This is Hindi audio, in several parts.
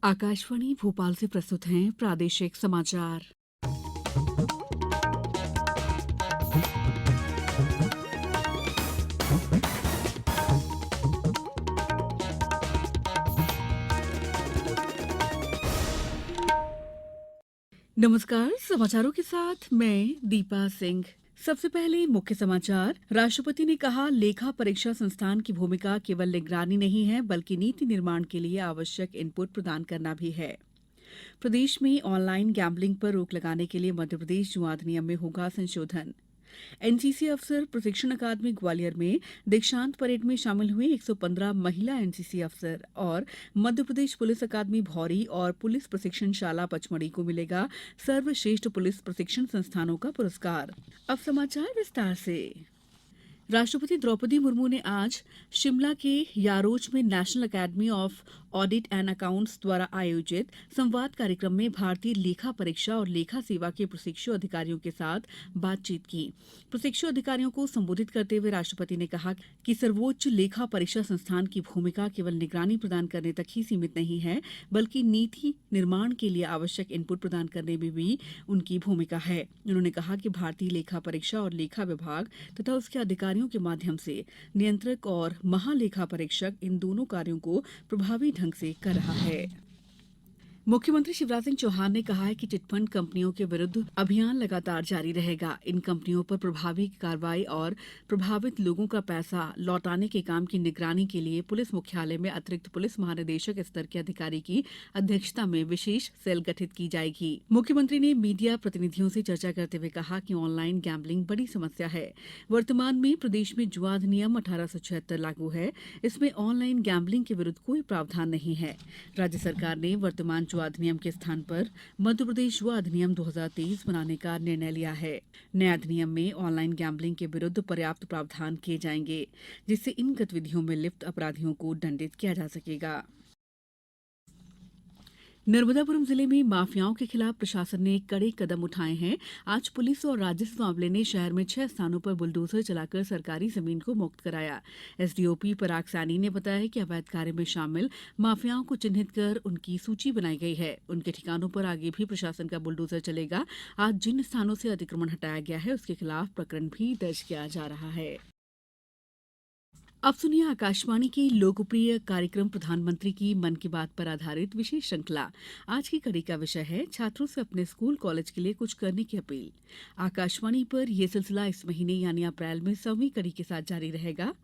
आकाशवाणी भोपाल से प्रस्तुत हैं प्रादेशिक समाचार। नमस्कार, समाचारों के साथ मैं दीपा सिंह। सबसे पहले मुख्य समाचार। राष्ट्रपति ने कहा, लेखा परीक्षा संस्थान की भूमिका केवल निगरानी नहीं है बल्कि नीति निर्माण के लिए आवश्यक इनपुट प्रदान करना भी है। प्रदेश में ऑनलाइन गैम्बलिंग पर रोक लगाने के लिए मध्यप्रदेश जुआ अधिनियम में होगा संशोधन। एनसीसी अफसर प्रशिक्षण अकादमी ग्वालियर में दीक्षांत परेड में शामिल हुए 115 महिला एनसीसी अफसर और मध्यप्रदेश पुलिस अकादमी भौरी और पुलिस प्रशिक्षण शाला पचमढ़ी को मिलेगा सर्वश्रेष्ठ पुलिस प्रशिक्षण संस्थानों का पुरस्कार। अब समाचार विस्तार से। राष्ट्रपति द्रौपदी मुर्मू ने आज शिमला के यारोज में national academy of audit and accounts द्वारा आयोजित संवाद कार्यक्रम में भारतीय लेखा परीक्षा और लेखा सेवा के प्रशिक्षु अधिकारियों के साथ बातचीत की। प्रशिक्षु अधिकारियों को संबोधित करते हुए राष्ट्रपति ने कहा कि सर्वोच्च लेखा परीक्षा संस्थान की भूमिका केवल निगरानी प्रदान करने तक ही सीमित नहीं है बल्कि नीति निर्माण के लिए आवश्यक इनपुट प्रदान करने में भी उनकी भूमिका है। उन्होंने कहा कि भारतीय लेखा परीक्षा और लेखा विभाग तथा उसके अधिकारियों के माध्यम से नियंत्रक और महालेखा परीक्षक इन दोनों कार्यों को प्रभावी ढंग से कर रहा है। मुख्यमंत्री शिवराज सिंह चौहान ने कहा है कि चिटफंड कंपनियों के विरुद्ध अभियान लगातार जारी रहेगा। इन कंपनियों पर प्रभावी कार्रवाई और प्रभावित लोगों का पैसा लौटाने के काम की निगरानी के लिए पुलिस मुख्यालय में अतिरिक्त पुलिस महानिदेशक स्तर के अधिकारी की अध्यक्षता में विशेष सेल गठित की जाएगी। मुख्यमंत्री ने मीडिया प्रतिनिधियों से चर्चा करते हुए कहा कि ऑनलाइन गैम्बलिंग बड़ी समस्या है। वर्तमान में प्रदेश में जुआ अधिनियम 1876 लागू है। इसमें ऑनलाइन गैम्बलिंग के विरुद्ध कोई प्रावधान नहीं है। राज्य सरकार ने वर्तमान जुआ अधिनियम के स्थान पर मध्यप्रदेश जुआ अधिनियम 2023 बनाने का निर्णय लिया है। नए अधिनियम में ऑनलाइन गैम्बलिंग के विरुद्ध पर्याप्त प्रावधान किए जाएंगे, जिससे इन गतिविधियों में लिप्त अपराधियों को दंडित किया जा सकेगा। नर्मदापुरम जिले में माफियाओं के खिलाफ प्रशासन ने कड़े कदम उठाए हैं। आज पुलिस और राजस्व मामले ने शहर में 6 स्थानों पर बुलडोजर चलाकर सरकारी जमीन को मुक्त कराया। एसडीओपी पराग सैनी ने बताया कि अवैध कार्य में शामिल माफियाओं को चिन्हित कर उनकी सूची बनाई गई है। उनके ठिकानों पर आगे भी प्रशासन का बुलडोजर चलेगा। आज जिन स्थानों से अतिक्रमण हटाया गया है उसके खिलाफ प्रकरण भी दर्ज किया जा रहा है। अब सुनिए आकाशवाणी की लोकप्रिय कार्यक्रम प्रधानमंत्री की मन की बात पर आधारित विशेष श्रृंखला। आज की कड़ी का विषय है छात्रों से अपने स्कूल कॉलेज के लिए कुछ करने की अपील। आकाशवाणी पर यह सिलसिला इस महीने यानी अप्रैल में 100वीं कड़ी के साथ जारी रहेगा।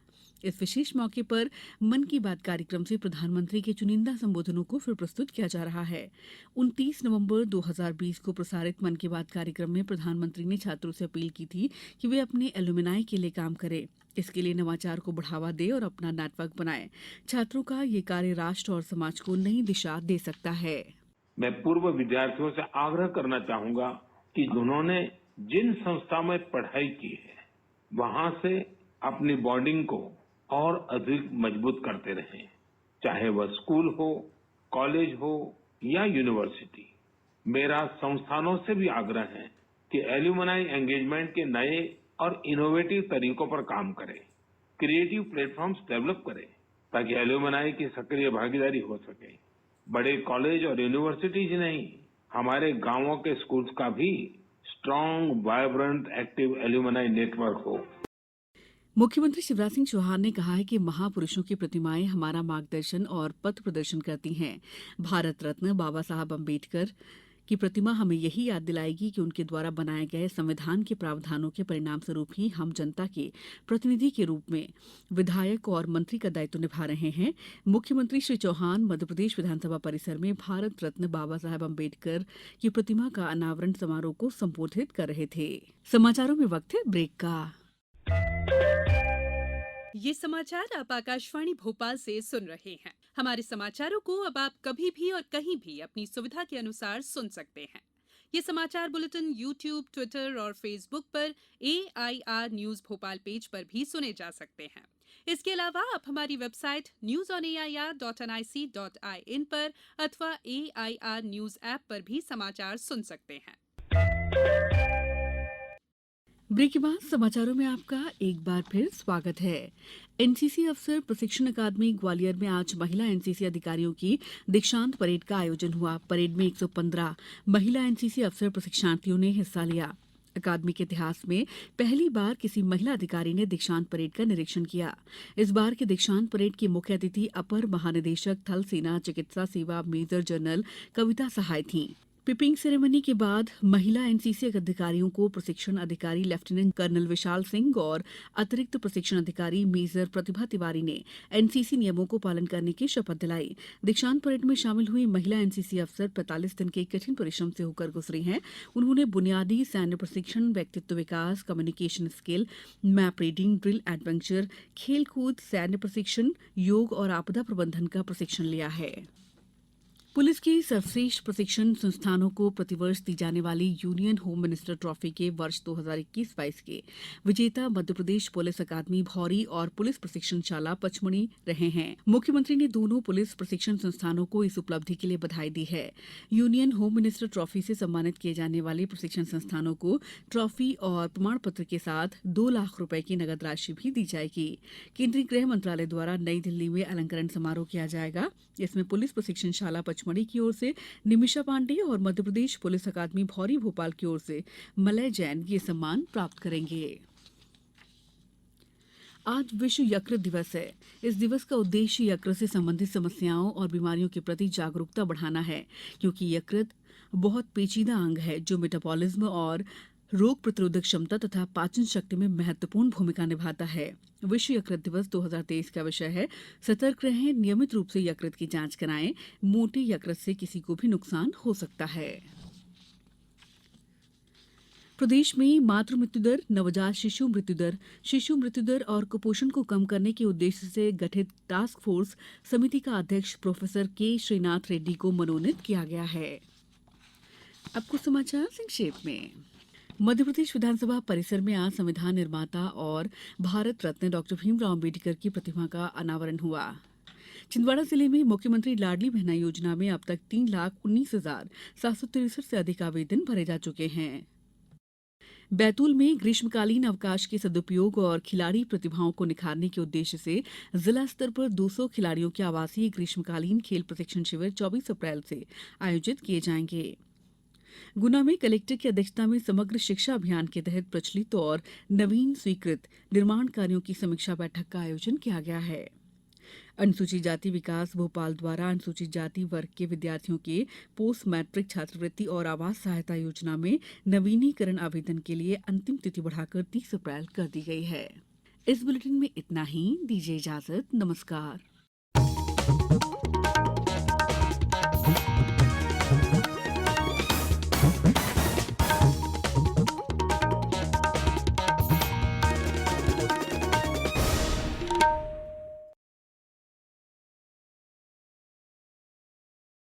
इस विशेष मौके पर मन की बात कार्यक्रम से प्रधानमंत्री के चुनिंदा संबोधनों को फिर प्रस्तुत किया जा रहा है। 29 नवंबर 2020 को प्रसारित मन की बात कार्यक्रम में प्रधानमंत्री ने छात्रों से अपील की थी कि वे अपने एलुमनाई के लिए काम करें। इसके लिए नवाचार को बढ़ावा दे और अपना नेटवर्क बनाए। छात्रों का ये कार्य राष्ट्र और समाज को नई दिशा दे सकता है। मैं पूर्व विद्यार्थियों से आग्रह करना चाहूंगा कि उन्होंने जिन संस्था में पढ़ाई की है वहां से अपनी बॉन्डिंग को और अधिक मजबूत करते रहें, चाहे वह स्कूल हो, कॉलेज हो या यूनिवर्सिटी। मेरा संस्थानों से भी आग्रह है कि एल्यूमनाई एंगेजमेंट के नए और इनोवेटिव तरीकों पर काम करें, क्रिएटिव प्लेटफॉर्म्स डेवलप करें ताकि एल्यूमनाई की सक्रिय भागीदारी हो सके। बड़े कॉलेज और यूनिवर्सिटीज नहीं, हमारे गांवों के स्कूल्स का भी strong, vibrant, active alumni network हो। मुख्यमंत्री शिवराज सिंह चौहान ने कहा है कि महापुरुषों की प्रतिमाएं हमारा मार्गदर्शन और पथ प्रदर्शन करती हैं। भारत रत्न बाबा साहब अम्बेडकर की प्रतिमा हमें यही याद दिलाएगी कि उनके द्वारा बनाए गए संविधान के प्रावधानों के परिणाम स्वरूप ही हम जनता के प्रतिनिधि के रूप में विधायक और मंत्री का दायित्व निभा रहे हैं। मुख्यमंत्री श्री चौहान मध्यप्रदेश विधानसभा परिसर में भारत रत्न बाबा साहब अम्बेडकर की प्रतिमा का अनावरण समारोह को संबोधित कर रहे थे। समाचारों में वक्त है ब्रेक का। ये समाचार आप आकाशवाणी भोपाल से सुन रहे हैं। हमारे समाचारों को अब आप कभी भी और कहीं भी अपनी सुविधा के अनुसार सुन सकते हैं। ये समाचार बुलेटिन YouTube, ट्विटर और फेसबुक पर AIR न्यूज भोपाल पेज पर भी सुने जा सकते हैं। इसके अलावा आप हमारी वेबसाइट newsonair.nic.in पर अथवा AIR न्यूज ऐप पर भी समाचार सुन सकते हैं। ब्रेक के बाद समाचारों में आपका एक बार फिर स्वागत है। एनसीसी अफसर प्रशिक्षण अकादमी ग्वालियर में आज महिला एनसीसी अधिकारियों की दीक्षांत परेड का आयोजन हुआ। परेड में 115 महिला एनसीसी अफसर प्रशिक्षणार्थियों ने हिस्सा लिया। अकादमी के इतिहास में पहली बार किसी महिला अधिकारी ने दीक्षांत परेड का निरीक्षण किया। इस बार के दीक्षांत परेड की मुख्य अतिथि अपर महानिदेशक थल सेना चिकित्सा सेवा मेजर जनरल कविता सहाय थीं। पिपिंग सेरेमनी के बाद महिला एनसीसी अधिकारियों को प्रशिक्षण अधिकारी लेफ्टिनेंट कर्नल विशाल सिंह और अतिरिक्त प्रशिक्षण अधिकारी मेजर प्रतिभा तिवारी ने एनसीसी नियमों को पालन करने की शपथ दिलाई। दीक्षांत परेड में शामिल हुई महिला एनसीसी अफसर 45 दिन के कठिन परिश्रम से होकर गुजरी हैं। उन्होंने बुनियादी सैन्य प्रशिक्षण, व्यक्तित्व विकास, communication skill, map reading, drill adventure, खेलकूद, सैन्य प्रशिक्षण, योग और आपदा प्रबंधन का प्रशिक्षण लिया है। पुलिस के सर्वश्रेष्ठ प्रशिक्षण संस्थानों को प्रतिवर्ष दी जाने वाली यूनियन होम मिनिस्टर ट्रॉफी के वर्ष 2021-22 के विजेता मध्यप्रदेश पुलिस अकादमी भौरी और पुलिस प्रशिक्षण शाला पचमढ़ी रहे हैं। मुख्यमंत्री ने दोनों पुलिस प्रशिक्षण संस्थानों को इस उपलब्धि के लिए बधाई दी है। यूनियन होम मिनिस्टर ट्रॉफी से सम्मानित किए जाने वाले प्रशिक्षण संस्थानों को ट्रॉफी और प्रमाण पत्र के साथ 2 लाख रुपए की नगद राशि भी दी जाएगी। केंद्रीय गृह मंत्रालय द्वारा नई दिल्ली में अलंकरण समारोह किया जाएगा। इसमें पुलिस प्रशिक्षण शाला पचमढ़ी की ओर से निमिषा पांडे और मध्यप्रदेश पुलिस अकादमी भौरी भोपाल की ओर से मलय जैन ये सम्मान प्राप्त करेंगे। आज विश्व यकृत दिवस है। इस दिवस का उद्देश्य यकृत से संबंधित समस्याओं और बीमारियों के प्रति जागरूकता बढ़ाना है, क्योंकि यकृत बहुत पेचीदा अंग है जो मेटाबॉलिज्म और रोग प्रतिरोधक क्षमता तथा पाचन शक्ति में महत्वपूर्ण भूमिका निभाता है। विश्व यकृत दिवस 2023 का विषय है सतर्क रहें, नियमित रूप से यकृत की जांच कराएं। मोटे यकृत से किसी को भी नुकसान हो सकता है। प्रदेश में मातृ मृत्यु दर, नवजात शिशु मृत्यु दर और कुपोषण को कम करने के उद्देश्य से गठित टास्क फोर्स समिति का अध्यक्ष प्रोफेसर के श्रीनाथ रेड्डी को मनोनीत किया गया है। अब कुछ समाचार संक्षेप में। मध्यप्रदेश विधानसभा परिसर में आज संविधान निर्माता और भारत रत्न डॉक्टर भीमराव अम्बेडकर की प्रतिमा का अनावरण हुआ। छिंदवाड़ा जिले में मुख्यमंत्री लाडली बहना योजना में अब तक 3,19,763 से अधिक आवेदन भरे जा चुके हैं। बैतूल में ग्रीष्मकालीन अवकाश के सदुपयोग और खिलाड़ी प्रतिभाओं को निखारने के उद्देश्य से जिला स्तर पर 200 खिलाड़ियों के आवासीय ग्रीष्मकालीन खेल प्रशिक्षण शिविर 24 अप्रैल से आयोजित किए जाएंगे। गुना में कलेक्टर की अध्यक्षता में समग्र शिक्षा अभियान के तहत प्रचलित और नवीन स्वीकृत निर्माण कार्यों की समीक्षा बैठक का आयोजन किया गया है। अनुसूचित जाति विकास भोपाल द्वारा अनुसूचित जाति वर्ग के विद्यार्थियों के पोस्ट मैट्रिक छात्रवृत्ति और आवास सहायता योजना में नवीनीकरण आवेदन के लिए अंतिम तिथि बढ़ाकर 30 अप्रैल कर दी गई है। इस बुलेटिन में इतना ही। दीजिए इजाजत। नमस्कार।